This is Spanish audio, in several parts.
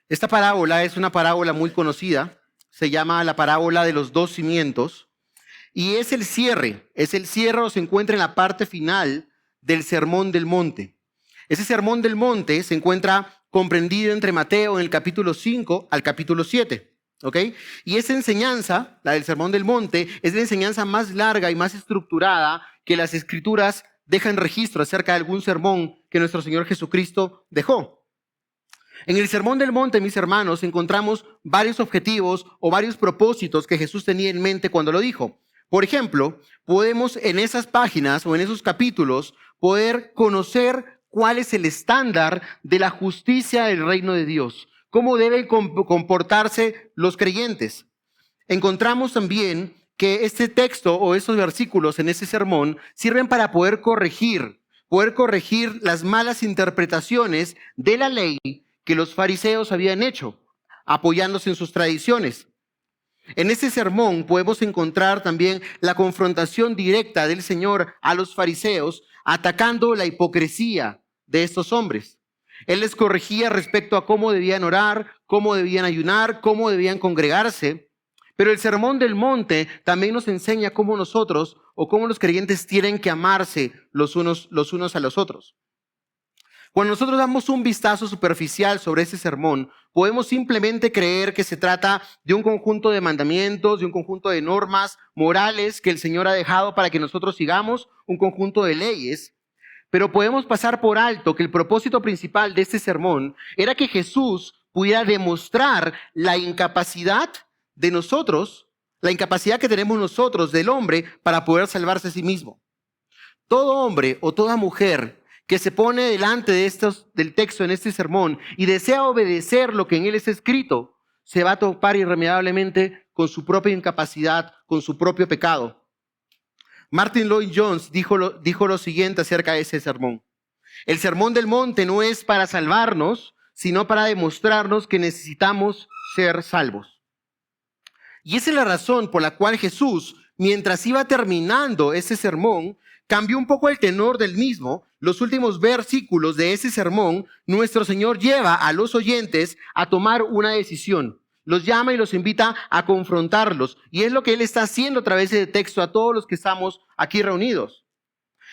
Esta parábola es una parábola muy conocida, se llama la parábola de los dos cimientos y es el cierre o se encuentra en la parte final del Sermón del Monte. Ese Sermón del Monte se encuentra comprendido entre Mateo en el capítulo 5 al capítulo 7. ¿Ok? Y esa enseñanza, la del Sermón del Monte, es la enseñanza más larga y más estructurada que las Escrituras dejan registro acerca de algún sermón que nuestro Señor Jesucristo dejó. En el Sermón del Monte, mis hermanos, encontramos varios objetivos o varios propósitos que Jesús tenía en mente cuando lo dijo. Por ejemplo, podemos en esas páginas o en esos capítulos poder conocer cuál es el estándar de la justicia del reino de Dios, cómo deben comportarse los creyentes. Encontramos también que este texto o estos versículos en ese sermón sirven para poder corregir las malas interpretaciones de la ley que los fariseos habían hecho, apoyándose en sus tradiciones. En ese sermón podemos encontrar también la confrontación directa del Señor a los fariseos, atacando la hipocresía de estos hombres. Él les corregía respecto a cómo debían orar, cómo debían ayunar, cómo debían congregarse. Pero el Sermón del Monte también nos enseña cómo nosotros o cómo los creyentes tienen que amarse los unos a los otros. Cuando nosotros damos un vistazo superficial sobre ese sermón, podemos simplemente creer que se trata de un conjunto de mandamientos, de un conjunto de normas morales que el Señor ha dejado para que nosotros sigamos, un conjunto de leyes. Pero podemos pasar por alto que el propósito principal de este sermón era que Jesús pudiera demostrar la incapacidad de nosotros, la incapacidad que tenemos nosotros del hombre para poder salvarse a sí mismo. Todo hombre o toda mujer que se pone delante del texto en este sermón y desea obedecer lo que en él está escrito, se va a topar irremediablemente con su propia incapacidad, con su propio pecado. Martin Lloyd-Jones dijo lo siguiente acerca de ese sermón. El Sermón del Monte no es para salvarnos, sino para demostrarnos que necesitamos ser salvos. Y esa es la razón por la cual Jesús, mientras iba terminando ese sermón, cambió un poco el tenor del mismo. Los últimos versículos de ese sermón, nuestro Señor lleva a los oyentes a tomar una decisión. Los llama y los invita a confrontarlos. Y es lo que Él está haciendo a través de texto a todos los que estamos aquí reunidos.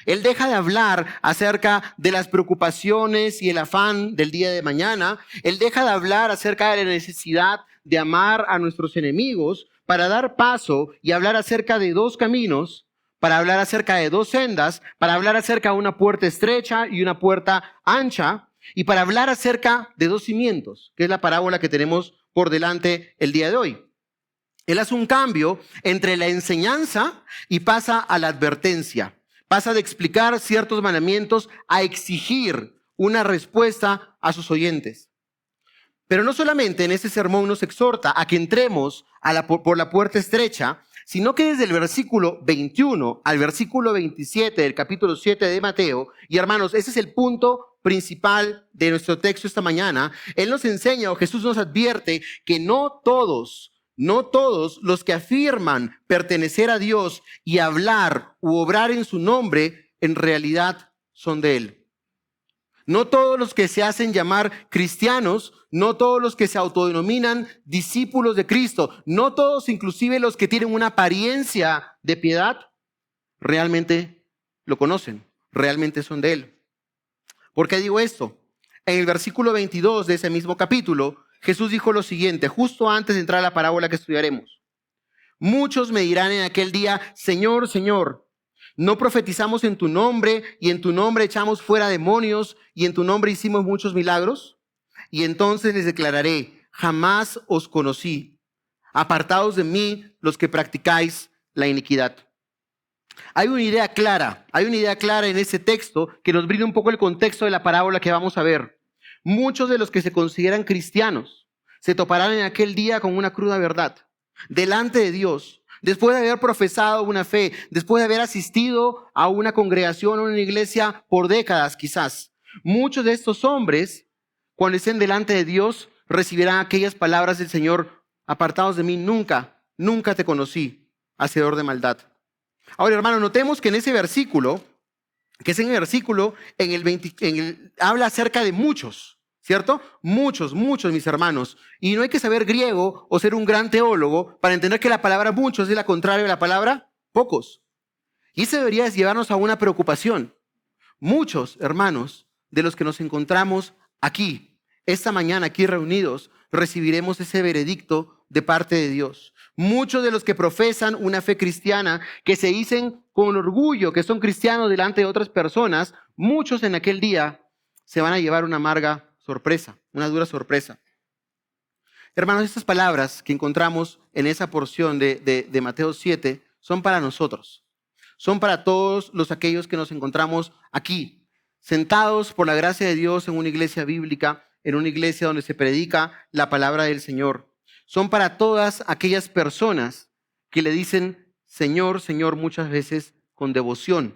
Él deja de hablar acerca de las preocupaciones y el afán del día de mañana. Él deja de hablar acerca de la necesidad de amar a nuestros enemigos para dar paso y hablar acerca de dos caminos, para hablar acerca de dos sendas, para hablar acerca de una puerta estrecha y una puerta ancha, y para hablar acerca de dos cimientos, que es la parábola que tenemos por delante el día de hoy. Él hace un cambio entre la enseñanza y pasa a la advertencia. Pasa de explicar ciertos mandamientos a exigir una respuesta a sus oyentes. Pero no solamente en este sermón nos exhorta a que entremos por la puerta estrecha, sino que desde el versículo 21 al versículo 27 del capítulo 7 de Mateo, y hermanos, ese es el punto principal de nuestro texto esta mañana, Él nos enseña, o Jesús nos advierte, que no todos los que afirman pertenecer a Dios y hablar u obrar en su nombre, en realidad son de Él. No todos los que se hacen llamar cristianos, no todos los que se autodenominan discípulos de Cristo, no todos inclusive los que tienen una apariencia de piedad, realmente lo conocen, realmente son de Él. ¿Por qué digo esto? En el versículo 22 de ese mismo capítulo, Jesús dijo lo siguiente, justo antes de entrar a la parábola que estudiaremos. Muchos me dirán en aquel día, Señor, Señor, ¿no profetizamos en tu nombre y en tu nombre echamos fuera demonios y en tu nombre hicimos muchos milagros? Y entonces les declararé, jamás os conocí. Apartaos de mí los que practicáis la iniquidad. Hay una idea clara en ese texto que nos brinda un poco el contexto de la parábola que vamos a ver. Muchos de los que se consideran cristianos se toparán en aquel día con una cruda verdad delante de Dios. Después de haber profesado una fe, después de haber asistido a una congregación o una iglesia por décadas quizás, muchos de estos hombres, cuando estén delante de Dios, recibirán aquellas palabras del Señor, apartados de mí, nunca te conocí, hacedor de maldad. Ahora, hermano, notemos que en ese versículo que es en el versículo, habla acerca de muchos, ¿cierto? Muchos, muchos, mis hermanos. Y no hay que saber griego o ser un gran teólogo para entender que la palabra muchos es la contraria de la palabra pocos. Y eso debería llevarnos a una preocupación. Muchos, hermanos, de los que nos encontramos aquí, esta mañana, aquí reunidos, recibiremos ese veredicto de parte de Dios. Muchos de los que profesan una fe cristiana, que se dicen con orgullo que son cristianos delante de otras personas, muchos en aquel día se van a llevar una amarga sorpresa, una dura sorpresa. Hermanos, estas palabras que encontramos en esa porción de Mateo 7 son para nosotros. Son para todos aquellos que nos encontramos aquí, sentados por la gracia de Dios en una iglesia bíblica, en una iglesia donde se predica la palabra del Señor. Son para todas aquellas personas que le dicen Señor, Señor muchas veces con devoción.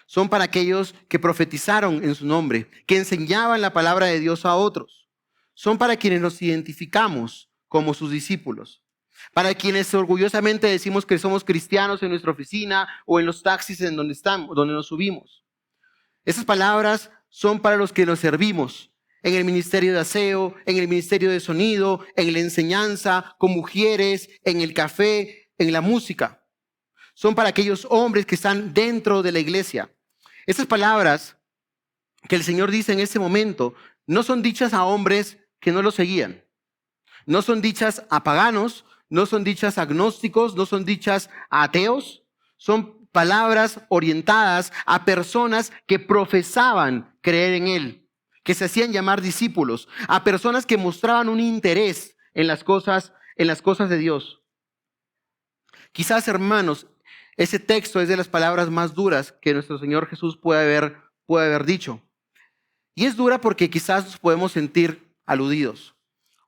Son para aquellos que profetizaron en su nombre, que enseñaban la palabra de Dios a otros. Son para quienes nos identificamos como sus discípulos. Para quienes orgullosamente decimos que somos cristianos en nuestra oficina o en los taxis en donde estamos, donde nos subimos. Esas palabras son para los que nos servimos en el ministerio de aseo, en el ministerio de sonido, en la enseñanza, con mujeres, en el café, en la música. Son para aquellos hombres que están dentro de la iglesia. Esas palabras que el Señor dice en este momento no son dichas a hombres que no lo seguían. No son dichas a paganos, no son dichas a agnósticos, no son dichas a ateos. Son palabras orientadas a personas que profesaban creer en Él, que se hacían llamar discípulos, a personas que mostraban un interés en las cosas de Dios. Quizás, hermanos, ese texto es de las palabras más duras que nuestro Señor Jesús puede haber dicho. Y es dura porque quizás nos podemos sentir aludidos.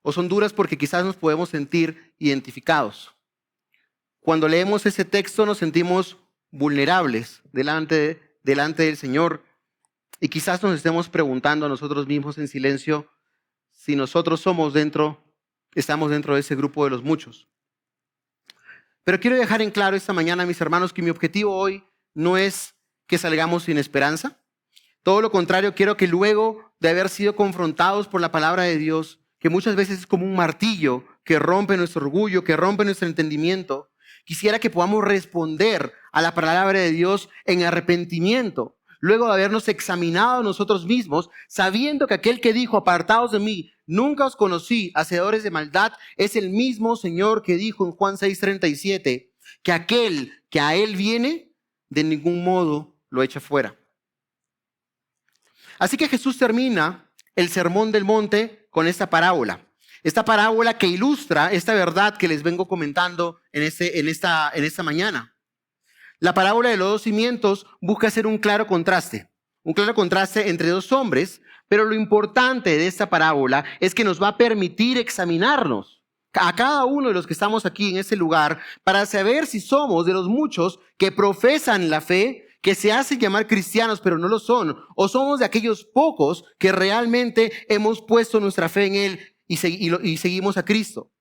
O son duras porque quizás nos podemos sentir identificados. Cuando leemos ese texto nos sentimos vulnerables delante del Señor. Y quizás nos estemos preguntando a nosotros mismos en silencio si nosotros estamos dentro de ese grupo de los muchos. Pero quiero dejar en claro esta mañana, mis hermanos, que mi objetivo hoy no es que salgamos sin esperanza. Todo lo contrario, quiero que luego de haber sido confrontados por la palabra de Dios, que muchas veces es como un martillo que rompe nuestro orgullo, que rompe nuestro entendimiento, quisiera que podamos responder a la palabra de Dios en arrepentimiento, luego de habernos examinado nosotros mismos, sabiendo que aquel que dijo, apartaos de mí, nunca os conocí, hacedores de maldad, es el mismo Señor que dijo en Juan 6:37, que aquel que a Él viene, de ningún modo lo echa fuera. Así que Jesús termina el sermón del monte con esta parábola que ilustra esta verdad que les vengo comentando en esta mañana. La parábola de los dos cimientos busca hacer un claro contraste entre dos hombres, pero lo importante de esta parábola es que nos va a permitir examinarnos a cada uno de los que estamos aquí en este lugar para saber si somos de los muchos que profesan la fe, que se hacen llamar cristianos pero no lo son, o somos de aquellos pocos que realmente hemos puesto nuestra fe en Él y seguimos a Cristo.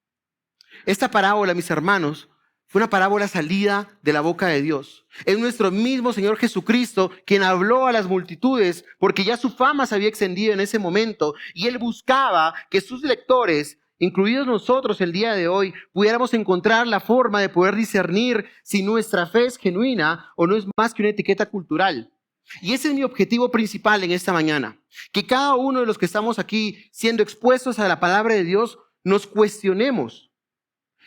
Esta parábola, mis hermanos, fue una parábola salida de la boca de Dios. Es nuestro mismo Señor Jesucristo quien habló a las multitudes porque ya su fama se había extendido en ese momento y Él buscaba que sus lectores, incluidos nosotros el día de hoy, pudiéramos encontrar la forma de poder discernir si nuestra fe es genuina o no es más que una etiqueta cultural. Y ese es mi objetivo principal en esta mañana, que cada uno de los que estamos aquí siendo expuestos a la palabra de Dios nos cuestionemos.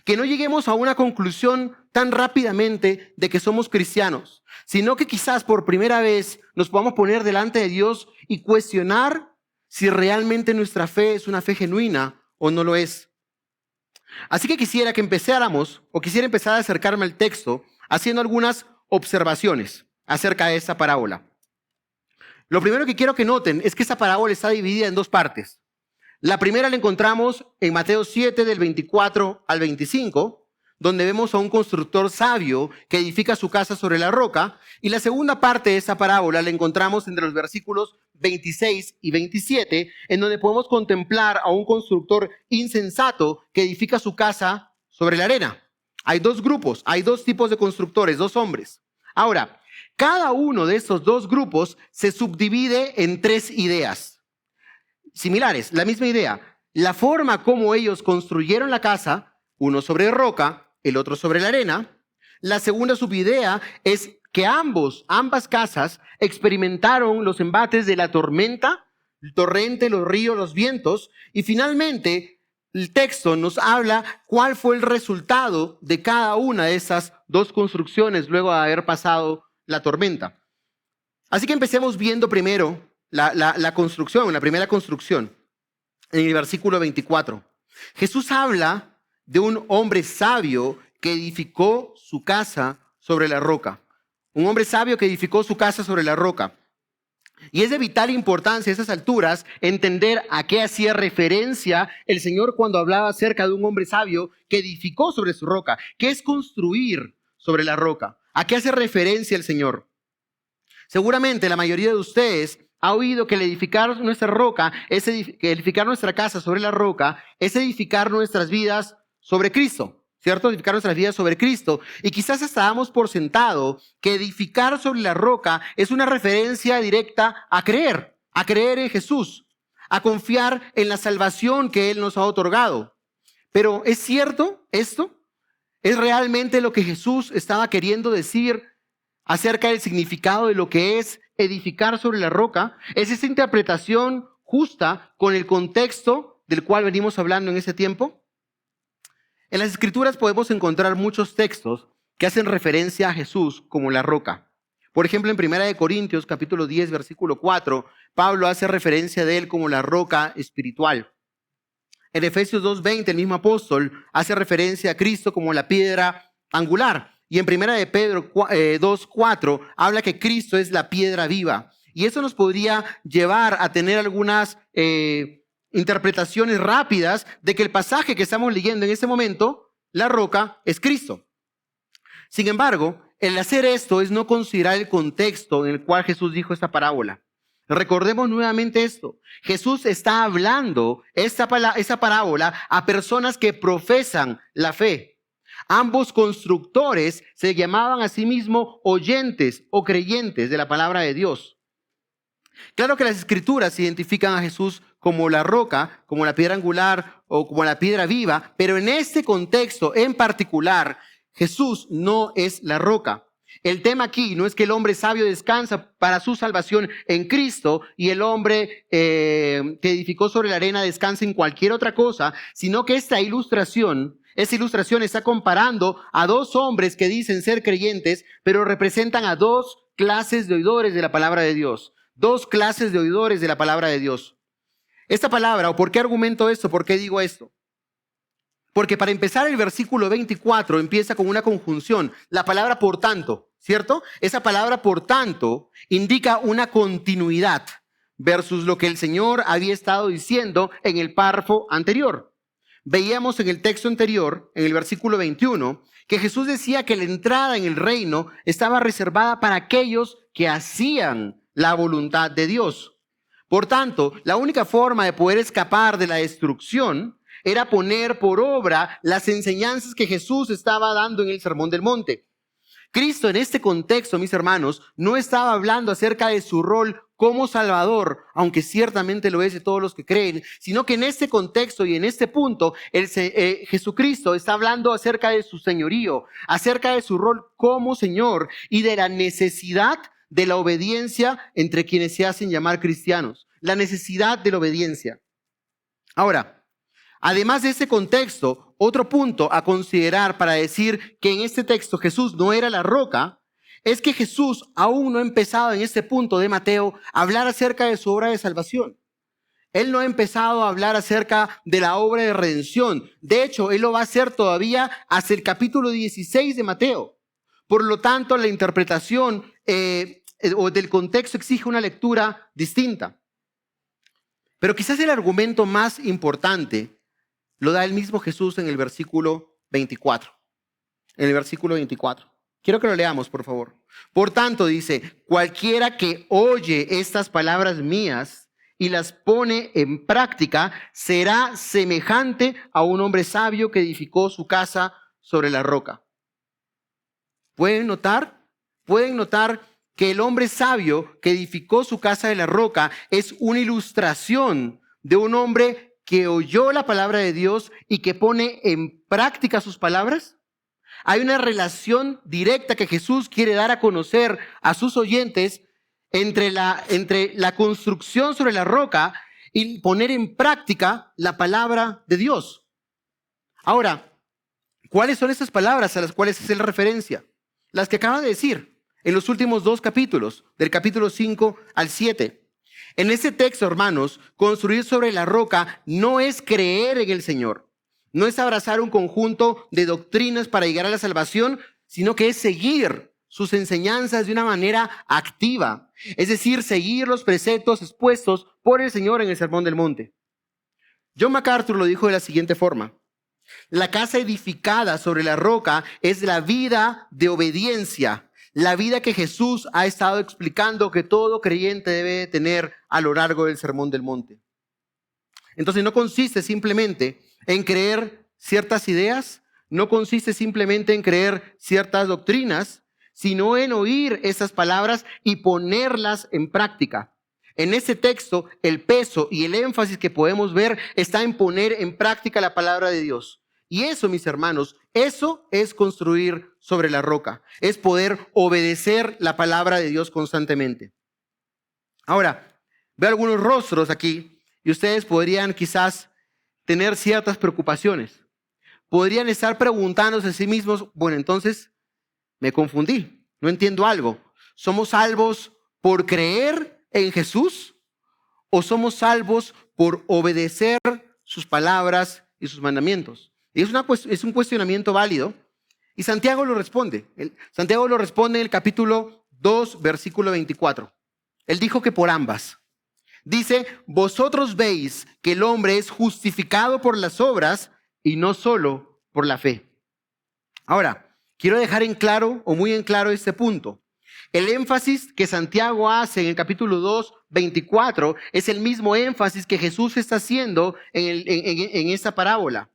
Que no lleguemos a una conclusión tan rápidamente de que somos cristianos, sino que quizás por primera vez nos podamos poner delante de Dios y cuestionar si realmente nuestra fe es una fe genuina o no lo es. Así que quisiera empezar a acercarme al texto haciendo algunas observaciones acerca de esta parábola. Lo primero que quiero que noten es que esta parábola está dividida en dos partes. La primera la encontramos en Mateo 7, del 24 al 25, donde vemos a un constructor sabio que edifica su casa sobre la roca. Y la segunda parte de esa parábola la encontramos entre los versículos 26 y 27, en donde podemos contemplar a un constructor insensato que edifica su casa sobre la arena. Hay dos grupos, hay dos tipos de constructores, dos hombres. Ahora, Cada uno de estos dos grupos se subdivide en tres ideas similares, la misma idea. La forma como ellos construyeron la casa, uno sobre roca, el otro sobre la arena. La segunda subidea es que ambas casas experimentaron los embates de la tormenta, el torrente, los ríos, los vientos, y finalmente el texto nos habla cuál fue el resultado de cada una de esas dos construcciones luego de haber pasado la tormenta. Así que empecemos viendo primero la construcción, la primera construcción, en el versículo 24. Jesús habla de un hombre sabio que edificó su casa sobre la roca. Un hombre sabio que edificó su casa sobre la roca. Y es de vital importancia a esas alturas entender a qué hacía referencia el Señor cuando hablaba acerca de un hombre sabio que edificó sobre su roca. ¿Qué es construir sobre la roca? ¿A qué hace referencia el Señor? Seguramente la mayoría de ustedes ha oído que el edificar nuestra roca, que edificar nuestra casa sobre la roca, es edificar nuestras vidas sobre Cristo, ¿cierto? Edificar nuestras vidas sobre Cristo. Y quizás hasta damos por sentado que edificar sobre la roca es una referencia directa a creer en Jesús, a confiar en la salvación que Él nos ha otorgado. Pero ¿es cierto esto? ¿Es realmente lo que Jesús estaba queriendo decir acerca del significado de lo que es edificar sobre la roca? ¿Es esa interpretación justa con el contexto del cual venimos hablando en ese tiempo? En las Escrituras podemos encontrar muchos textos que hacen referencia a Jesús como la roca. Por ejemplo, en 1 Corintios capítulo 10, versículo 4, Pablo hace referencia de él como la roca espiritual. En Efesios 2:20, el mismo apóstol hace referencia a Cristo como la piedra angular. Y en 1 de Pedro 2:4 habla que Cristo es la piedra viva. Y eso nos podría llevar a tener algunas interpretaciones rápidas de que el pasaje que estamos leyendo en este momento, la roca, es Cristo. Sin embargo, el hacer esto es no considerar el contexto en el cual Jesús dijo esta parábola. Recordemos nuevamente esto. Jesús está hablando esa parábola a personas que profesan la fe. Ambos constructores se llamaban a sí mismos oyentes o creyentes de la palabra de Dios. Claro que las Escrituras identifican a Jesús como la roca, como la piedra angular o como la piedra viva, pero en este contexto en particular, Jesús no es la roca. El tema aquí no es que el hombre sabio descansa para su salvación en Cristo y el hombre que edificó sobre la arena descansa en cualquier otra cosa, sino que esa ilustración está comparando a dos hombres que dicen ser creyentes, pero representan a dos clases de oidores de la palabra de Dios. Dos clases de oidores de la palabra de Dios. Esta palabra, ¿o por qué argumento esto? ¿Por qué digo esto? Porque para empezar el versículo 24 empieza con una conjunción. La palabra por tanto, ¿cierto? Esa palabra por tanto indica una continuidad versus lo que el Señor había estado diciendo en el párrafo anterior. Veíamos en el texto anterior, en el versículo 21, que Jesús decía que la entrada en el reino estaba reservada para aquellos que hacían la voluntad de Dios. Por tanto, la única forma de poder escapar de la destrucción era poner por obra las enseñanzas que Jesús estaba dando en el Sermón del Monte. Cristo en este contexto, mis hermanos, no estaba hablando acerca de su rol como Salvador, aunque ciertamente lo es de todos los que creen, sino que en este contexto y en este punto, Jesucristo está hablando acerca de su señorío, acerca de su rol como Señor y de la necesidad de la obediencia entre quienes se hacen llamar cristianos. La necesidad de la obediencia. Ahora, además de ese contexto, otro punto a considerar para decir que en este texto Jesús no era la roca, es que Jesús aún no ha empezado en este punto de Mateo a hablar acerca de su obra de salvación. Él no ha empezado a hablar acerca de la obra de redención. De hecho, Él lo va a hacer todavía hasta el capítulo 16 de Mateo. Por lo tanto, la interpretación o del contexto exige una lectura distinta. Pero quizás el argumento más importante lo da el mismo Jesús en el versículo 24. En el versículo 24. Quiero que lo leamos, por favor. Por tanto, dice, cualquiera que oye estas palabras mías y las pone en práctica, será semejante a un hombre sabio que edificó su casa sobre la roca. ¿Pueden notar que el hombre sabio que edificó su casa de la roca es una ilustración de un hombre que oyó la palabra de Dios y que pone en práctica sus palabras? Hay una relación directa que Jesús quiere dar a conocer a sus oyentes entre la construcción sobre la roca y poner en práctica la palabra de Dios. Ahora, ¿cuáles son esas palabras a las cuales hace la referencia? Las que acaba de decir en los últimos 2 capítulos, del capítulo 5 al 7. En ese texto, hermanos, construir sobre la roca no es creer en el Señor, no es abrazar un conjunto de doctrinas para llegar a la salvación, sino que es seguir sus enseñanzas de una manera activa, es decir, seguir los preceptos expuestos por el Señor en el Sermón del Monte. John MacArthur lo dijo de la siguiente forma: la casa edificada sobre la roca es la vida de obediencia, la vida que Jesús ha estado explicando que todo creyente debe tener a lo largo del Sermón del Monte. Entonces no consiste simplemente en creer ciertas ideas, no consiste simplemente en creer ciertas doctrinas, sino en oír esas palabras y ponerlas en práctica. En ese texto, el peso y el énfasis que podemos ver está en poner en práctica la palabra de Dios. Y eso, mis hermanos, eso es construir sobre la roca, es poder obedecer la palabra de Dios constantemente. Ahora, veo algunos rostros aquí y ustedes podrían quizás tener ciertas preocupaciones. Podrían estar preguntándose a sí mismos, bueno, entonces me confundí, no entiendo algo. ¿Somos salvos por creer en Jesús o somos salvos por obedecer sus palabras y sus mandamientos? Y es un cuestionamiento válido y Santiago lo responde. Santiago lo responde en el capítulo 2, versículo 24. Él dijo que por ambas. Dice, vosotros veis que el hombre es justificado por las obras y no solo por la fe. Ahora, quiero dejar en claro o muy en claro este punto. El énfasis que Santiago hace en el capítulo 2, 24 es el mismo énfasis que Jesús está haciendo en esta parábola.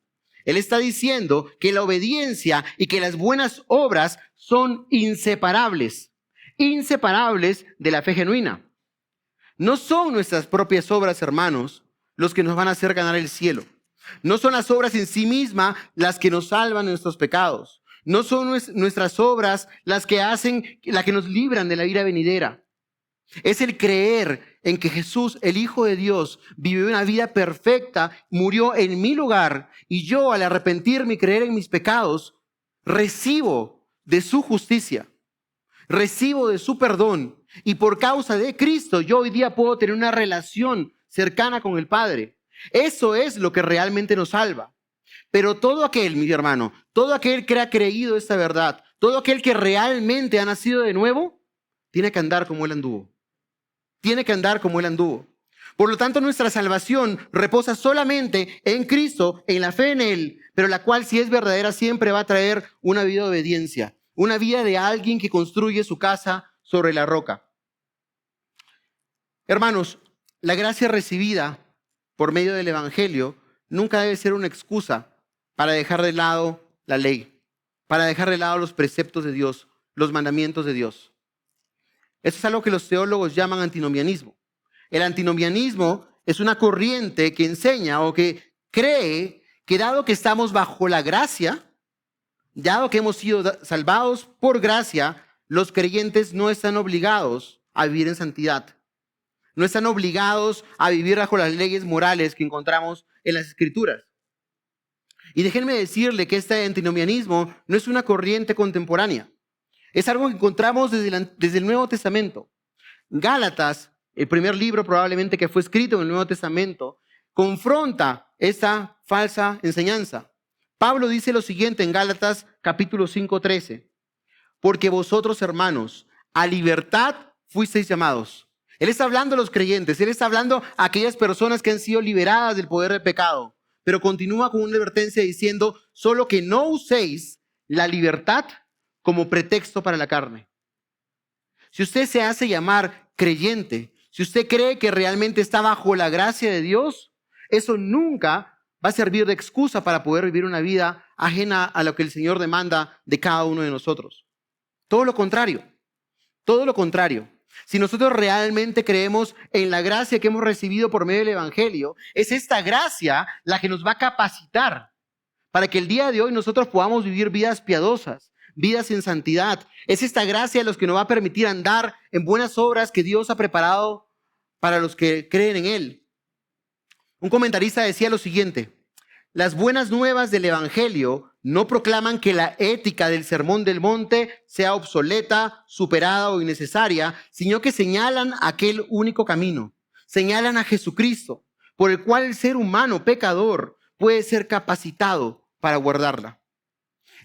Él está diciendo que la obediencia y que las buenas obras son inseparables de la fe genuina. No son nuestras propias obras, hermanos, los que nos van a hacer ganar el cielo. No son las obras en sí mismas las que nos salvan de nuestros pecados. No son nuestras obras las que nos libran de la ira venidera. Es el creer en que Jesús, el Hijo de Dios, vivió una vida perfecta, murió en mi lugar, y yo, al arrepentirme y creer en mis pecados, recibo de su justicia, recibo de su perdón, y por causa de Cristo yo hoy día puedo tener una relación cercana con el Padre. Eso es lo que realmente nos salva. Pero todo aquel, mi hermano, todo aquel que ha creído esta verdad, todo aquel que realmente ha nacido de nuevo, tiene que andar como Él anduvo. Tiene que andar como Él anduvo. Por lo tanto, nuestra salvación reposa solamente en Cristo, en la fe en Él, pero la cual, si es verdadera, siempre va a traer una vida de obediencia, una vida de alguien que construye su casa sobre la roca. Hermanos, la gracia recibida por medio del Evangelio nunca debe ser una excusa para dejar de lado la ley, para dejar de lado los preceptos de Dios, los mandamientos de Dios. Eso es algo que los teólogos llaman antinomianismo. El antinomianismo es una corriente que enseña o que cree que dado que estamos bajo la gracia, dado que hemos sido salvados por gracia, los creyentes no están obligados a vivir en santidad. No están obligados a vivir bajo las leyes morales que encontramos en las Escrituras. Y déjenme decirle que este antinomianismo no es una corriente contemporánea. Es algo que encontramos desde el Nuevo Testamento. Gálatas, el primer libro probablemente que fue escrito en el Nuevo Testamento, confronta esta falsa enseñanza. Pablo dice lo siguiente en Gálatas capítulo 5:13. Porque vosotros, hermanos, a libertad fuisteis llamados. Él está hablando a los creyentes, él está hablando a aquellas personas que han sido liberadas del poder del pecado, pero continúa con una advertencia diciendo, solo que no uséis la libertad como pretexto para la carne. Si usted se hace llamar creyente, si usted cree que realmente está bajo la gracia de Dios, eso nunca va a servir de excusa para poder vivir una vida ajena a lo que el Señor demanda de cada uno de nosotros. Todo lo contrario. Todo lo contrario. Si nosotros realmente creemos en la gracia que hemos recibido por medio del Evangelio, es esta gracia la que nos va a capacitar para que el día de hoy nosotros podamos vivir vidas piadosas, vidas en santidad. Es esta gracia la que nos va a permitir andar en buenas obras que Dios ha preparado para los que creen en Él. Un comentarista decía lo siguiente: las buenas nuevas del Evangelio no proclaman que la ética del Sermón del Monte sea obsoleta, superada o innecesaria, sino que señalan aquel único camino, señalan a Jesucristo, por el cual el ser humano pecador puede ser capacitado para guardarla.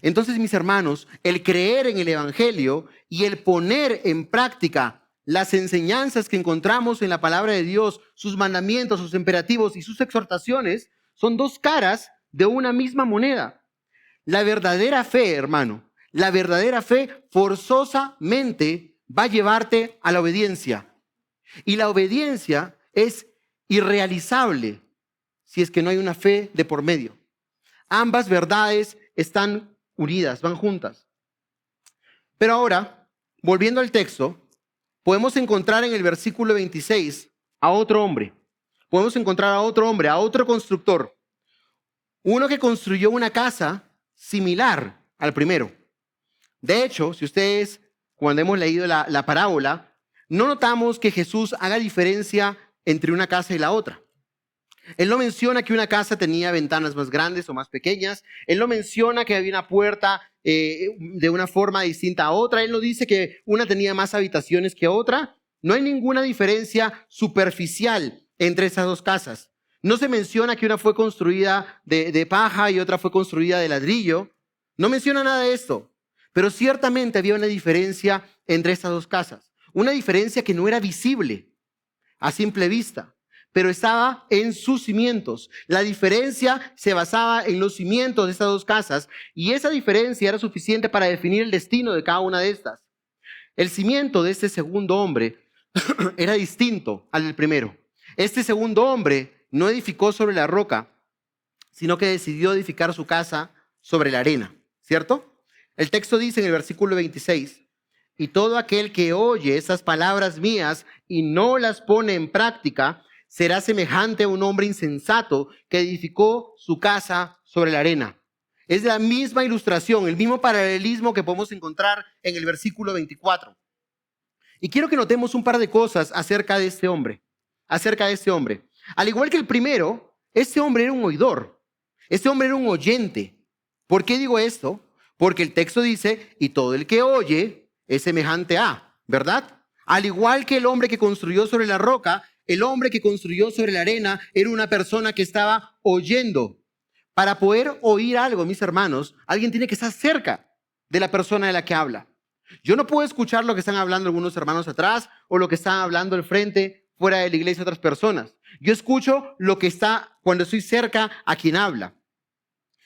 Entonces, mis hermanos, el creer en el Evangelio y el poner en práctica las enseñanzas que encontramos en la palabra de Dios, sus mandamientos, sus imperativos y sus exhortaciones, son dos caras de una misma moneda. La verdadera fe, hermano, la verdadera fe forzosamente va a llevarte a la obediencia. Y la obediencia es irrealizable si es que no hay una fe de por medio. Ambas verdades están unidas, van juntas. Pero ahora, volviendo al texto, podemos encontrar en el versículo 26 a otro hombre. Podemos encontrar a otro hombre, a otro constructor. Uno que construyó una casa similar al primero. De hecho, si ustedes, cuando hemos leído la parábola, no notamos que Jesús haga diferencia entre una casa y la otra. Él no menciona que una casa tenía ventanas más grandes o más pequeñas. Él no menciona que había una puerta de una forma distinta a otra. Él no dice que una tenía más habitaciones que otra. No hay ninguna diferencia superficial entre esas dos casas. No se menciona que una fue construida de paja y otra fue construida de ladrillo. No menciona nada de esto. Pero ciertamente había una diferencia entre estas dos casas. Una diferencia que no era visible a simple vista, pero estaba en sus cimientos. La diferencia se basaba en los cimientos de estas dos casas y esa diferencia era suficiente para definir el destino de cada una de estas. El cimiento de este segundo hombre era distinto al del primero. Este segundo hombre no edificó sobre la roca, sino que decidió edificar su casa sobre la arena, ¿cierto? El texto dice en el versículo 26, y todo aquel que oye esas palabras mías y no las pone en práctica, será semejante a un hombre insensato que edificó su casa sobre la arena. Es la misma ilustración, el mismo paralelismo que podemos encontrar en el versículo 24. Y quiero que notemos un par de cosas acerca de este hombre. Al igual que el primero, este hombre era un oidor. Este hombre era un oyente. ¿Por qué digo esto? Porque el texto dice, y todo el que oye es semejante a, ¿verdad? Al igual que el hombre que construyó sobre la roca, el hombre que construyó sobre la arena era una persona que estaba oyendo. Para poder oír algo, mis hermanos, alguien tiene que estar cerca de la persona de la que habla. Yo no puedo escuchar lo que están hablando algunos hermanos atrás o lo que están hablando al frente, fuera de la iglesia, otras personas. Yo escucho lo que está cuando estoy cerca a quien habla.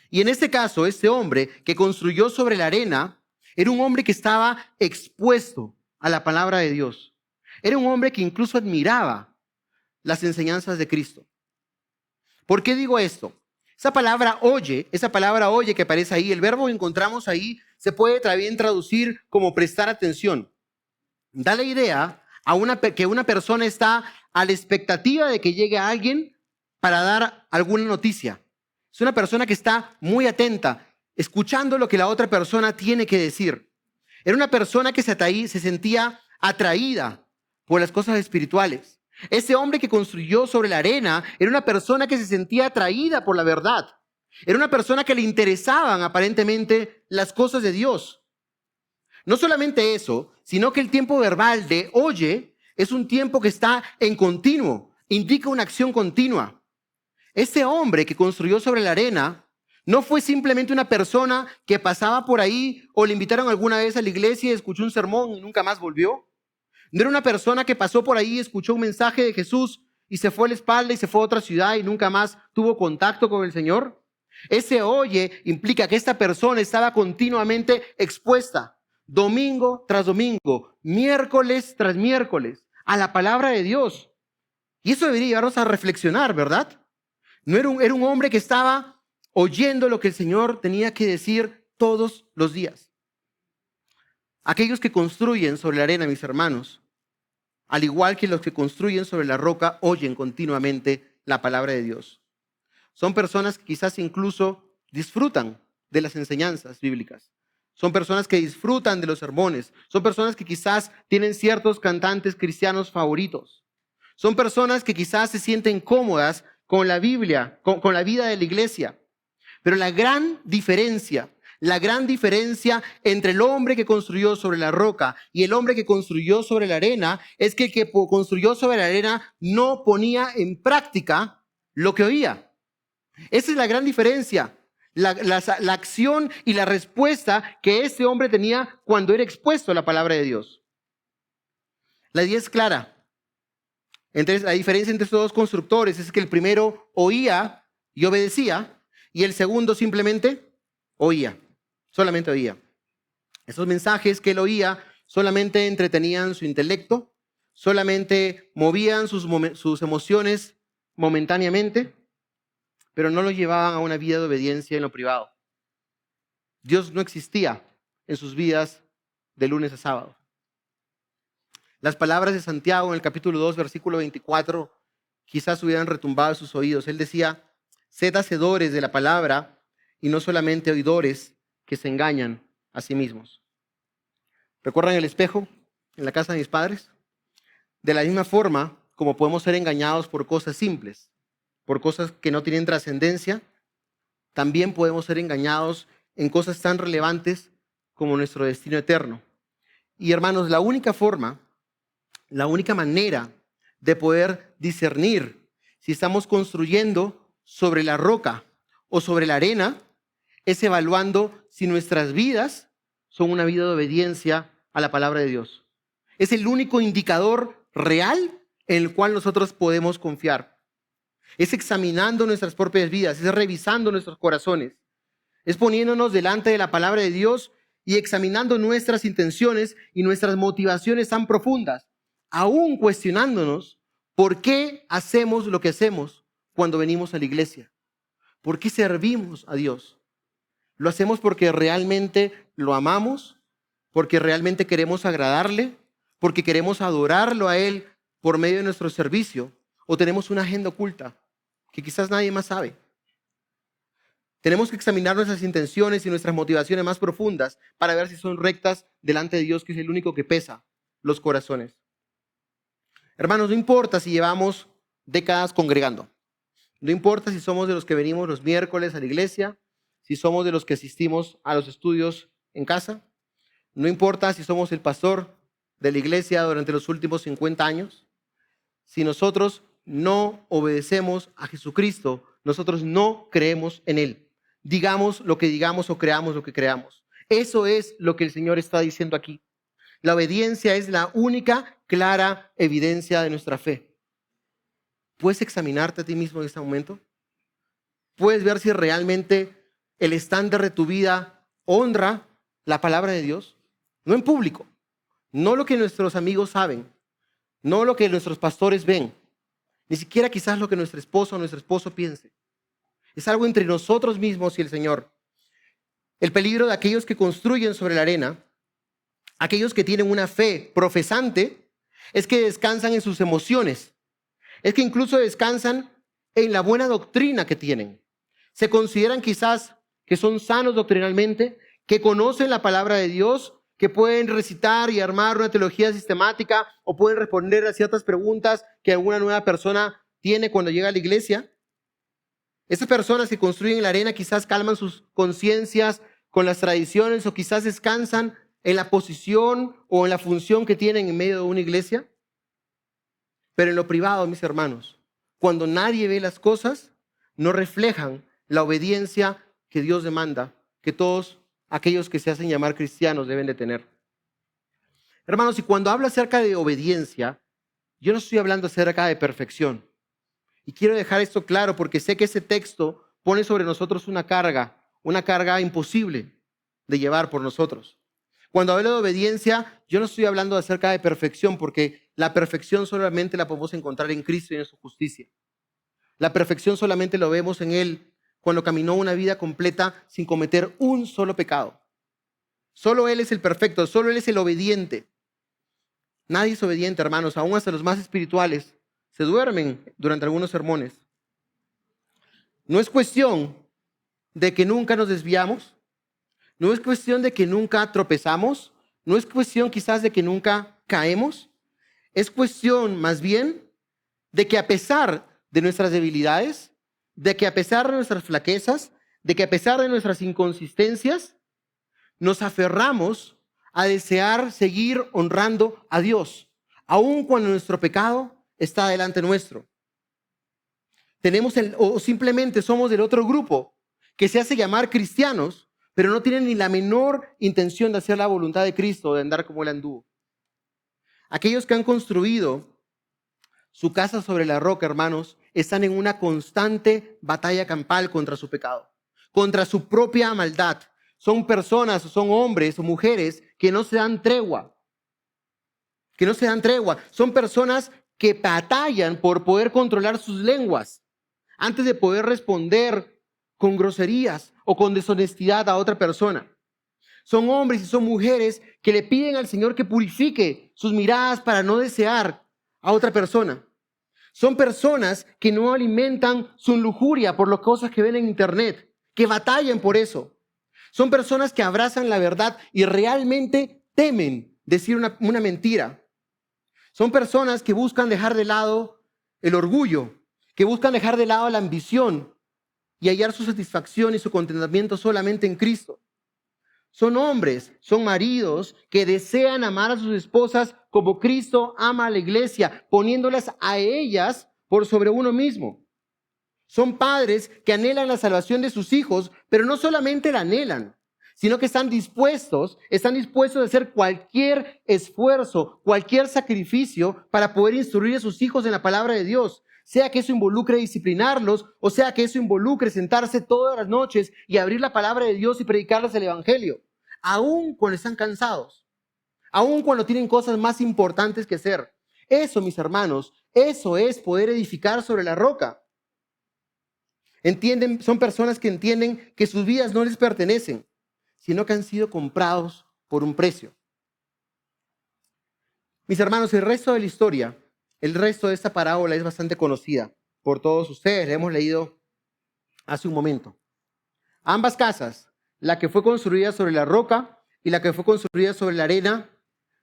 Y en este caso, este hombre que construyó sobre la arena era un hombre que estaba expuesto a la palabra de Dios. Era un hombre que incluso admiraba las enseñanzas de Cristo. ¿Por qué digo esto? Esa palabra oye que aparece ahí, el verbo que encontramos ahí se puede también traducir como prestar atención. Da la idea que una persona está a la expectativa de que llegue alguien para dar alguna noticia. Es una persona que está muy atenta, escuchando lo que la otra persona tiene que decir. Era una persona que se sentía atraída por las cosas espirituales. Ese hombre que construyó sobre la arena era una persona que se sentía atraída por la verdad. Era una persona que le interesaban aparentemente las cosas de Dios. No solamente eso, sino que el tiempo verbal de oye es un tiempo que está en continuo, indica una acción continua. Este hombre que construyó sobre la arena no fue simplemente una persona que pasaba por ahí o le invitaron alguna vez a la iglesia y escuchó un sermón y nunca más volvió. No era una persona que pasó por ahí y escuchó un mensaje de Jesús y se fue a la espalda y se fue a otra ciudad y nunca más tuvo contacto con el Señor. Ese oye implica que esta persona estaba continuamente expuesta, domingo tras domingo, miércoles tras miércoles, a la palabra de Dios. Y eso debería llevarnos a reflexionar, ¿verdad? No era un hombre que estaba oyendo lo que el Señor tenía que decir todos los días. Aquellos que construyen sobre la arena, mis hermanos, al igual que los que construyen sobre la roca, oyen continuamente la palabra de Dios. Son personas que quizás incluso disfrutan de las enseñanzas bíblicas. Son personas que disfrutan de los sermones. Son personas que quizás tienen ciertos cantantes cristianos favoritos. Son personas que quizás se sienten cómodas con la Biblia, con la vida de la iglesia. Pero la gran diferencia entre el hombre que construyó sobre la roca y el hombre que construyó sobre la arena es que el que construyó sobre la arena no ponía en práctica lo que oía. Esa es la gran diferencia. La acción y la respuesta que ese hombre tenía cuando era expuesto a la palabra de Dios. La idea es clara. La diferencia entre estos dos constructores es que el primero oía y obedecía y el segundo simplemente oía, solamente oía. Esos mensajes que él oía solamente entretenían su intelecto, solamente movían sus emociones momentáneamente, pero no lo llevaban a una vida de obediencia en lo privado. Dios no existía en sus vidas de lunes a sábado. Las palabras de Santiago en el capítulo 2, versículo 24, quizás hubieran retumbado en sus oídos. Él decía, sed hacedores de la palabra y no solamente oidores que se engañan a sí mismos. ¿Recuerdan el espejo en la casa de mis padres? De la misma forma como podemos ser engañados por cosas simples, por cosas que no tienen trascendencia, también podemos ser engañados en cosas tan relevantes como nuestro destino eterno. Y hermanos, la única manera de poder discernir si estamos construyendo sobre la roca o sobre la arena es evaluando si nuestras vidas son una vida de obediencia a la palabra de Dios. Es el único indicador real en el cual nosotros podemos confiar. Es examinando nuestras propias vidas, es revisando nuestros corazones, es poniéndonos delante de la palabra de Dios y examinando nuestras intenciones y nuestras motivaciones tan profundas, aún cuestionándonos por qué hacemos lo que hacemos cuando venimos a la iglesia. ¿Por qué servimos a Dios? ¿Lo hacemos porque realmente lo amamos? ¿Porque realmente queremos agradarle? ¿Porque queremos adorarlo a Él por medio de nuestro servicio? ¿O tenemos una agenda oculta que quizás nadie más sabe? Tenemos que examinar nuestras intenciones y nuestras motivaciones más profundas para ver si son rectas delante de Dios, que es el único que pesa los corazones. Hermanos, no importa si llevamos décadas congregando. No importa si somos de los que venimos los miércoles a la iglesia, si somos de los que asistimos a los estudios en casa. No importa si somos el pastor de la iglesia durante los últimos 50 años. Si nosotros no obedecemos a Jesucristo, nosotros no creemos en Él. Digamos lo que digamos o creamos lo que creamos. Eso es lo que el Señor está diciendo aquí. La obediencia es la única clara evidencia de nuestra fe. ¿Puedes examinarte a ti mismo en este momento? ¿Puedes ver si realmente el estándar de tu vida honra la palabra de Dios? No en público, no lo que nuestros amigos saben, no lo que nuestros pastores ven, ni siquiera quizás lo que nuestra esposa o nuestro esposo piense. Es algo entre nosotros mismos y el Señor. El peligro de aquellos que construyen sobre la arena, aquellos que tienen una fe profesante, es que descansan en sus emociones. Es que incluso descansan en la buena doctrina que tienen. Se consideran quizás que son sanos doctrinalmente, que conocen la palabra de Dios, que pueden recitar y armar una teología sistemática o pueden responder a ciertas preguntas que alguna nueva persona tiene cuando llega a la iglesia. Esas personas que construyen en la arena quizás calman sus conciencias con las tradiciones o quizás descansan en la posición o en la función que tienen en medio de una iglesia. Pero en lo privado, mis hermanos, cuando nadie ve las cosas, no reflejan la obediencia que Dios demanda, que todos aquellos que se hacen llamar cristianos deben de tener. Hermanos, y cuando hablo acerca de obediencia, yo no estoy hablando acerca de perfección. Y quiero dejar esto claro porque sé que ese texto pone sobre nosotros una carga imposible de llevar por nosotros. Cuando hablo de obediencia, yo no estoy hablando acerca de perfección porque la perfección solamente la podemos encontrar en Cristo y en su justicia. La perfección solamente lo vemos en Él cuando caminó una vida completa sin cometer un solo pecado. Solo Él es el perfecto, solo Él es el obediente. Nadie es obediente, hermanos, aún hasta los más espirituales se duermen durante algunos sermones. No es cuestión de que nunca nos desviamos, no es cuestión de que nunca tropezamos, no es cuestión quizás de que nunca caemos, es cuestión más bien de que a pesar de nuestras debilidades, de que a pesar de nuestras flaquezas, de que a pesar de nuestras inconsistencias, nos aferramos a desear seguir honrando a Dios, aun cuando nuestro pecado está delante nuestro. O simplemente somos del otro grupo que se hace llamar cristianos, pero no tienen ni la menor intención de hacer la voluntad de Cristo, de andar como Él anduvo. Aquellos que han construido su casa sobre la roca, hermanos, están en una constante batalla campal contra su pecado, contra su propia maldad. Son personas, son hombres o mujeres que no se dan tregua, Son personas que batallan por poder controlar sus lenguas antes de poder responder con groserías o con deshonestidad a otra persona. Son hombres y son mujeres que le piden al Señor que purifique sus miradas para no desear a otra persona. Son personas que no alimentan su lujuria por las cosas que ven en internet, que batallan por eso. Son personas que abrazan la verdad y realmente temen decir una mentira. Son personas que buscan dejar de lado el orgullo, que buscan dejar de lado la ambición y hallar su satisfacción y su contentamiento solamente en Cristo. Son hombres, son maridos que desean amar a sus esposas como Cristo ama a la iglesia, poniéndolas a ellas por sobre uno mismo. Son padres que anhelan la salvación de sus hijos, pero no solamente la anhelan, sino que están dispuestos a hacer cualquier esfuerzo, cualquier sacrificio para poder instruir a sus hijos en la palabra de Dios. Sea que eso involucre disciplinarlos, o sea que eso involucre sentarse todas las noches y abrir la palabra de Dios y predicarles el evangelio. Aún cuando están cansados, aún cuando tienen cosas más importantes que hacer. Eso, mis hermanos, eso es poder edificar sobre la roca. Son personas que entienden que sus vidas no les pertenecen, sino que han sido comprados por un precio. Mis hermanos, el resto de la historia, el resto de esta parábola es bastante conocida por todos ustedes. La hemos leído hace un momento. Ambas casas, la que fue construida sobre la roca y la que fue construida sobre la arena,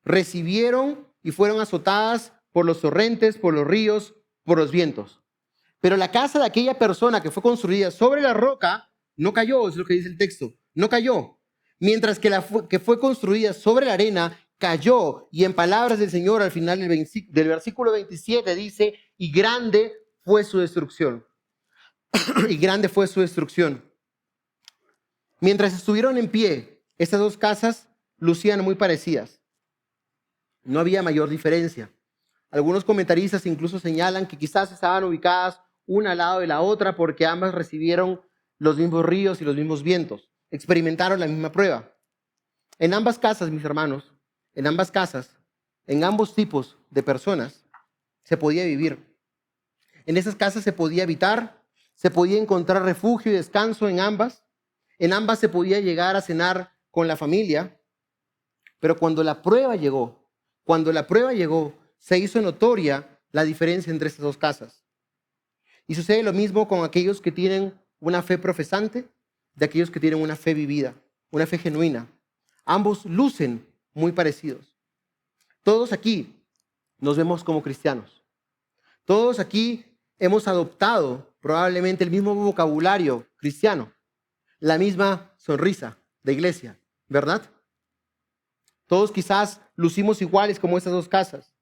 recibieron y fueron azotadas por los torrentes, por los ríos, por los vientos. Pero la casa de aquella persona que fue construida sobre la roca no cayó, es lo que dice el texto, no cayó. Mientras que la que fue construida sobre la arena cayó, y en palabras del Señor al final del versículo 27 dice, y grande fue su destrucción. Y grande fue su destrucción. Mientras estuvieron en pie, estas dos casas lucían muy parecidas. No había mayor diferencia. Algunos comentaristas incluso señalan que quizás estaban ubicadas una al lado de la otra porque ambas recibieron los mismos ríos y los mismos vientos. Experimentaron la misma prueba. En ambas casas, mis hermanos, en ambas casas, en ambos tipos de personas, se podía vivir. En esas casas se podía habitar, se podía encontrar refugio y descanso en ambas. En ambas se podía llegar a cenar con la familia. Pero cuando la prueba llegó, se hizo notoria la diferencia entre estas dos casas. Y sucede lo mismo con aquellos que tienen una fe profesante de aquellos que tienen una fe vivida, una fe genuina. Ambos lucen muy parecidos. Todos aquí nos vemos como cristianos. Todos aquí hemos adoptado probablemente el mismo vocabulario cristiano, la misma sonrisa de iglesia, ¿verdad? Todos quizás lucimos iguales como estas dos casas.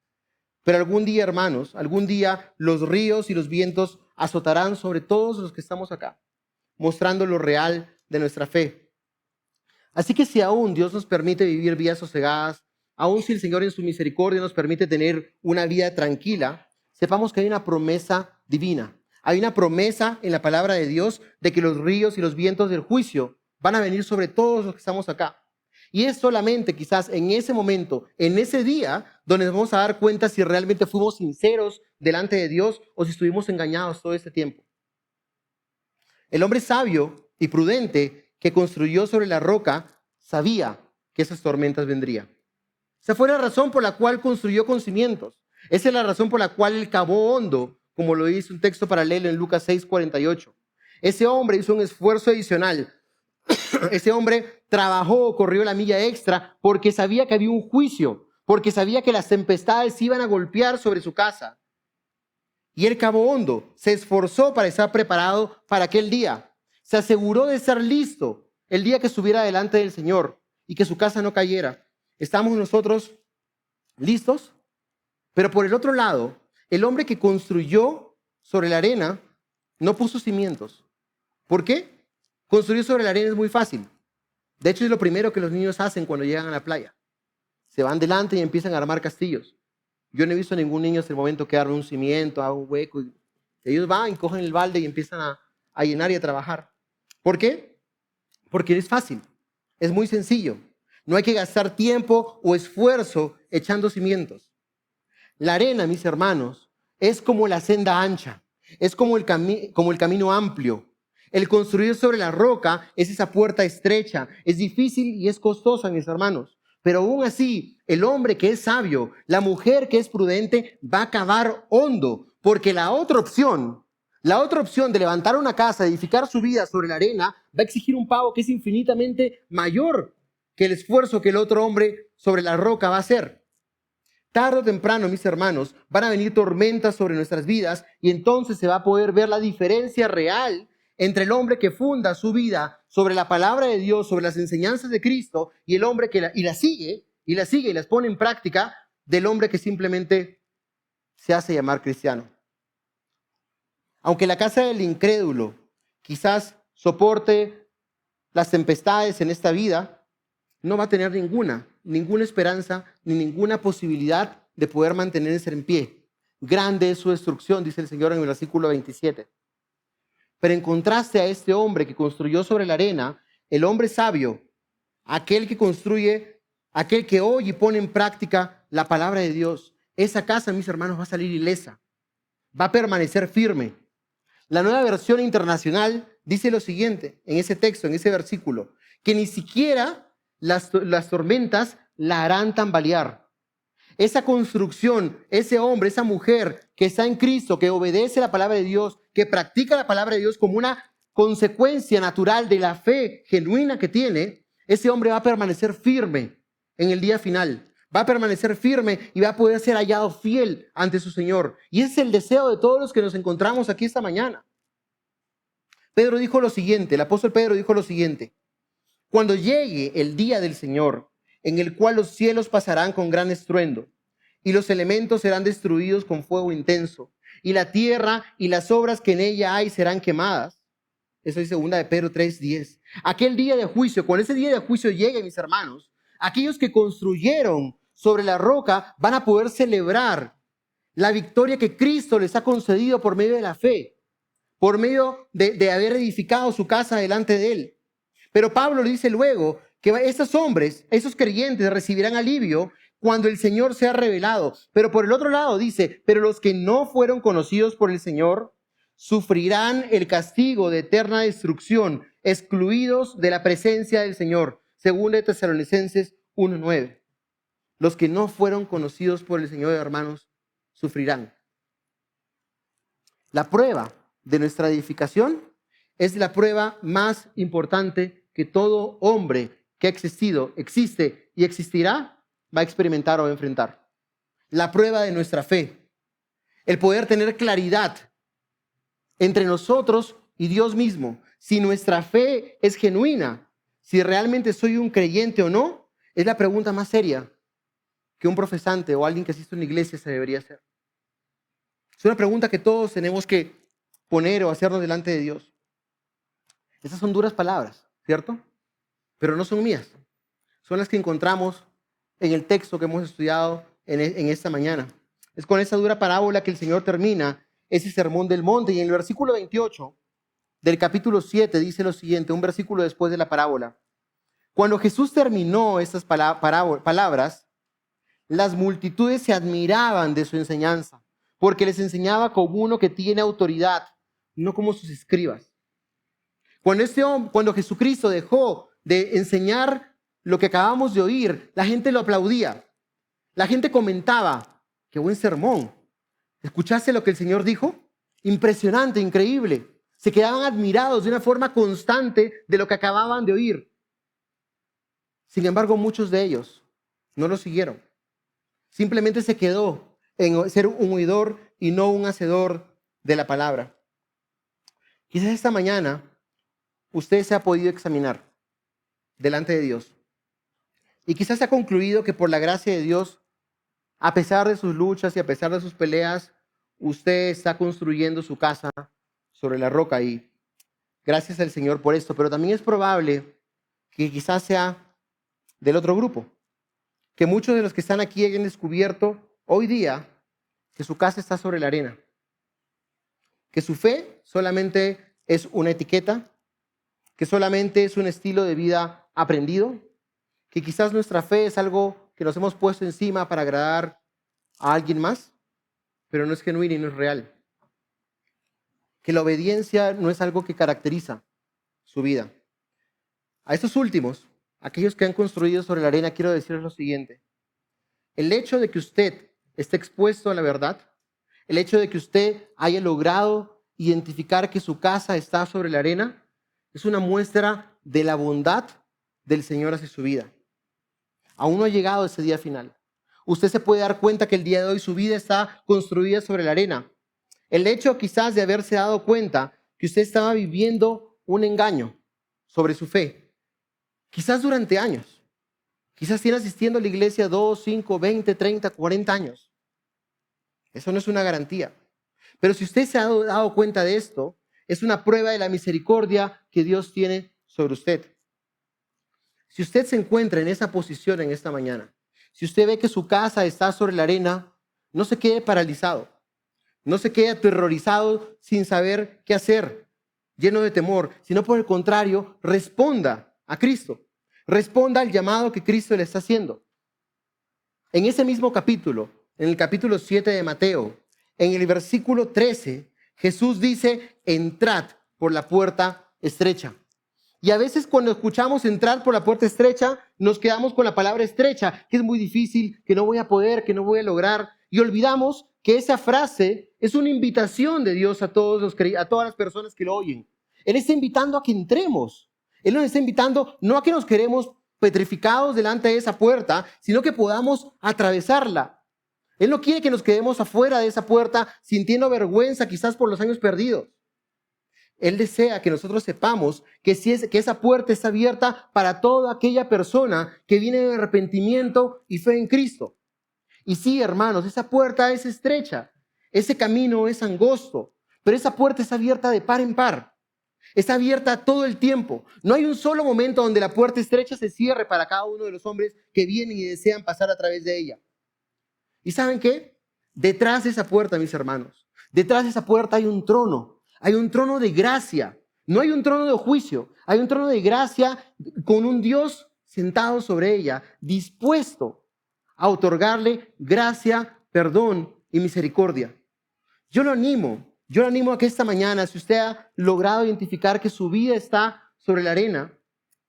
Pero algún día, hermanos, algún día los ríos y los vientos azotarán sobre todos los que estamos acá, mostrando lo real de nuestra fe. Así que si aún Dios nos permite vivir vidas sosegadas, aún si el Señor en su misericordia nos permite tener una vida tranquila, sepamos que hay una promesa divina. Hay una promesa en la palabra de Dios de que los ríos y los vientos del juicio van a venir sobre todos los que estamos acá. Y es solamente quizás en ese momento, en ese día, donde nos vamos a dar cuenta si realmente fuimos sinceros delante de Dios o si estuvimos engañados todo este tiempo. El hombre sabio y prudente que construyó sobre la roca sabía que esas tormentas vendrían. Esa fue la razón por la cual construyó con cimientos. Esa es la razón por la cual él cavó hondo, como lo dice un texto paralelo en Lucas 6:48. Ese hombre hizo un esfuerzo adicional. Ese hombre trabajó, corrió la milla extra porque sabía que había un juicio, porque sabía que las tempestades iban a golpear sobre su casa. Y él cavó hondo, se esforzó para estar preparado para aquel día. Se aseguró de estar listo el día que estuviera delante del Señor y que su casa no cayera. ¿Estamos nosotros listos? Pero por el otro lado, el hombre que construyó sobre la arena no puso cimientos. ¿Por qué? Construir sobre la arena es muy fácil. De hecho, es lo primero que los niños hacen cuando llegan a la playa. Se van delante y empiezan a armar castillos. Yo no he visto a ningún niño hasta el momento que arme un cimiento, haga un hueco. Ellos van y cogen el balde y empiezan a llenar y a trabajar. ¿Por qué? Porque es fácil, es muy sencillo. No hay que gastar tiempo o esfuerzo echando cimientos. La arena, mis hermanos, es como la senda ancha, es como el camino amplio. El construir sobre la roca es esa puerta estrecha, es difícil y es costosa, mis hermanos. Pero aún así, el hombre que es sabio, la mujer que es prudente, va a cavar hondo, porque la otra opción de levantar una casa, edificar su vida sobre la arena, va a exigir un pago que es infinitamente mayor que el esfuerzo que el otro hombre sobre la roca va a hacer. Tarde o temprano, mis hermanos, van a venir tormentas sobre nuestras vidas y entonces se va a poder ver la diferencia real entre el hombre que funda su vida sobre la palabra de Dios, sobre las enseñanzas de Cristo, y el hombre que las sigue y las pone en práctica, del hombre que simplemente se hace llamar cristiano. Aunque la casa del incrédulo quizás soporte las tempestades en esta vida, no va a tener ninguna esperanza ni ninguna posibilidad de poder mantenerse en pie. Grande es su destrucción, dice el Señor en el versículo 27. Pero en contraste a este hombre que construyó sobre la arena, el hombre sabio, aquel que construye, aquel que oye y pone en práctica la palabra de Dios, esa casa, mis hermanos, va a salir ilesa, va a permanecer firme. La Nueva Versión Internacional dice lo siguiente en ese texto, en ese versículo, que ni siquiera las tormentas la harán tambalear. Esa construcción, ese hombre, esa mujer que está en Cristo, que obedece la palabra de Dios, que practica la palabra de Dios como una consecuencia natural de la fe genuina que tiene, ese hombre va a permanecer firme en el día final. Va a permanecer firme y va a poder ser hallado fiel ante su Señor. Y ese es el deseo de todos los que nos encontramos aquí esta mañana. Pedro dijo lo siguiente, el apóstol Pedro dijo lo siguiente: cuando llegue el día del Señor, en el cual los cielos pasarán con gran estruendo, y los elementos serán destruidos con fuego intenso, y la tierra y las obras que en ella hay serán quemadas. Eso es 2 de Pedro 3:10. Aquel día de juicio, cuando ese día de juicio llegue, mis hermanos, aquellos que construyeron sobre la roca van a poder celebrar la victoria que Cristo les ha concedido por medio de la fe, por medio de haber edificado su casa delante de Él. Pero Pablo le dice luego que estos hombres, esos creyentes, recibirán alivio cuando el Señor sea revelado. Pero por el otro lado dice, pero los que no fueron conocidos por el Señor sufrirán el castigo de eterna destrucción, excluidos de la presencia del Señor. 2 de Tesalonicenses 1:9. Los que no fueron conocidos por el Señor, hermanos, sufrirán. La prueba de nuestra edificación es la prueba más importante que todo hombre que ha existido, existe y existirá va a experimentar o va a enfrentar. La prueba de nuestra fe. El poder tener claridad entre nosotros y Dios mismo. Si nuestra fe es genuina, si realmente soy un creyente o no, es la pregunta más seria que un profesante o alguien que asiste a una iglesia se debería hacer. Es una pregunta que todos tenemos que poner o hacernos delante de Dios. Esas son duras palabras, ¿cierto? Pero no son mías. Son las que encontramos en el texto que hemos estudiado en esta mañana. Es con esa dura parábola que el Señor termina ese sermón del monte. Y en el versículo 28 del capítulo 7 dice lo siguiente, un versículo después de la parábola. Cuando Jesús terminó estas palabras, las multitudes se admiraban de su enseñanza, porque les enseñaba como uno que tiene autoridad, no como sus escribas. Cuando Jesucristo dejó de enseñar lo que acabamos de oír, la gente lo aplaudía. La gente comentaba, qué buen sermón. ¿Escuchaste lo que el Señor dijo? Impresionante, increíble. Se quedaban admirados de una forma constante de lo que acababan de oír. Sin embargo, muchos de ellos no lo siguieron. Simplemente se quedó en ser un oidor y no un hacedor de la palabra. Quizás esta mañana usted se ha podido examinar delante de Dios. Y quizás se ha concluido que por la gracia de Dios, a pesar de sus luchas y a pesar de sus peleas, usted está construyendo su casa sobre la roca y gracias al Señor por esto. Pero también es probable que quizás sea del otro grupo, que muchos de los que están aquí hayan descubierto hoy día que su casa está sobre la arena, que su fe solamente es una etiqueta, que solamente es un estilo de vida aprendido, que quizás nuestra fe es algo que nos hemos puesto encima para agradar a alguien más, pero no es genuino y no es real. Que la obediencia no es algo que caracteriza su vida. A estos últimos, aquellos que han construido sobre la arena, quiero decirles lo siguiente. El hecho de que usted esté expuesto a la verdad, el hecho de que usted haya logrado identificar que su casa está sobre la arena, es una muestra de la bondad del Señor hacia su vida. Aún no ha llegado ese día final. Usted se puede dar cuenta que el día de hoy su vida está construida sobre la arena. El hecho quizás de haberse dado cuenta que usted estaba viviendo un engaño sobre su fe, quizás durante años. Quizás tiene asistiendo a la iglesia 2, 5, 20, 30, 40 años. Eso no es una garantía. Pero si usted se ha dado cuenta de esto, es una prueba de la misericordia que Dios tiene sobre usted. Si usted se encuentra en esa posición en esta mañana, si usted ve que su casa está sobre la arena, no se quede paralizado, no se quede aterrorizado sin saber qué hacer, lleno de temor, sino por el contrario, responda a Cristo, responda al llamado que Cristo le está haciendo. En ese mismo capítulo, en el capítulo 7 de Mateo, en el versículo 13, Jesús dice, entrad por la puerta estrecha. Y a veces cuando escuchamos entrar por la puerta estrecha, nos quedamos con la palabra estrecha, que es muy difícil, que no voy a poder, que no voy a lograr. Y olvidamos que esa frase es una invitación de Dios a todas las personas que lo oyen. Él está invitando a que entremos. Él nos está invitando no a que nos quedemos petrificados delante de esa puerta, sino que podamos atravesarla. Él no quiere que nos quedemos afuera de esa puerta sintiendo vergüenza quizás por los años perdidos. Él desea que nosotros sepamos que esa puerta está abierta para toda aquella persona que viene de arrepentimiento y fe en Cristo. Y sí, hermanos, esa puerta es estrecha, ese camino es angosto, pero esa puerta está abierta de par en par. Está abierta todo el tiempo. No hay un solo momento donde la puerta estrecha se cierre para cada uno de los hombres que vienen y desean pasar a través de ella. ¿Y saben qué? Detrás de esa puerta, mis hermanos, detrás de esa puerta hay un trono. Hay un trono de gracia. No hay un trono de juicio. Hay un trono de gracia con un Dios sentado sobre ella, dispuesto a otorgarle gracia, perdón y misericordia. Yo lo animo a que esta mañana, si usted ha logrado identificar que su vida está sobre la arena,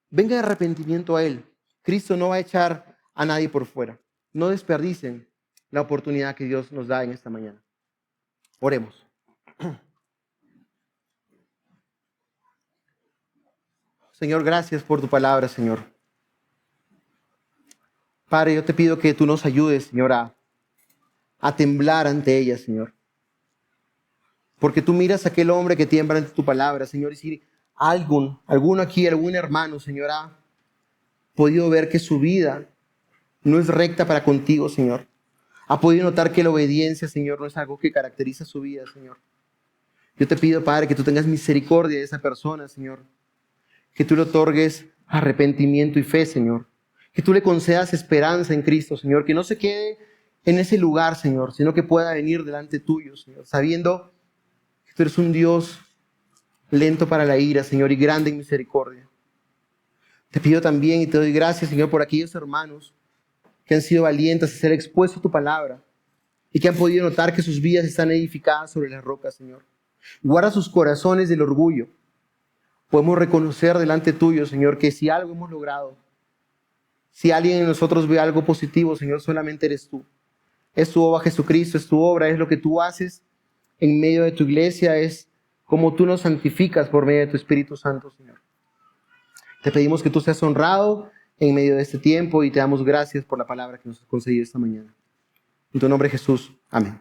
venga de arrepentimiento a Él. Cristo no va a echar a nadie por fuera. No desperdicien la oportunidad que Dios nos da en esta mañana. Oremos. Señor, gracias por tu palabra, Señor. Padre, yo te pido que tú nos ayudes, Señor, a temblar ante ella, Señor. Porque tú miras a aquel hombre que tiembla ante tu palabra, Señor, y si alguno aquí, algún hermano, Señor, ha podido ver que su vida no es recta para contigo, Señor. Ha podido notar que la obediencia, Señor, no es algo que caracteriza su vida, Señor. Yo te pido, Padre, que tú tengas misericordia de esa persona, Señor. Que tú le otorgues arrepentimiento y fe, Señor. Que tú le concedas esperanza en Cristo, Señor. Que no se quede en ese lugar, Señor, sino que pueda venir delante tuyo, Señor, sabiendo que tú eres un Dios lento para la ira, Señor, y grande en misericordia. Te pido también y te doy gracias, Señor, por aquellos hermanos que han sido valientes a ser expuestos a tu palabra y que han podido notar que sus vidas están edificadas sobre las rocas, Señor. Guarda sus corazones del orgullo. Podemos reconocer delante tuyo, Señor, que si algo hemos logrado Si alguien en nosotros ve algo positivo, Señor, solamente eres tú. Es tu obra, Jesucristo, es tu obra, es lo que tú haces en medio de tu iglesia, es como tú nos santificas por medio de tu Espíritu Santo, Señor. Te pedimos que tú seas honrado en medio de este tiempo y te damos gracias por la palabra que nos has concedido esta mañana. En tu nombre, Jesús. Amén.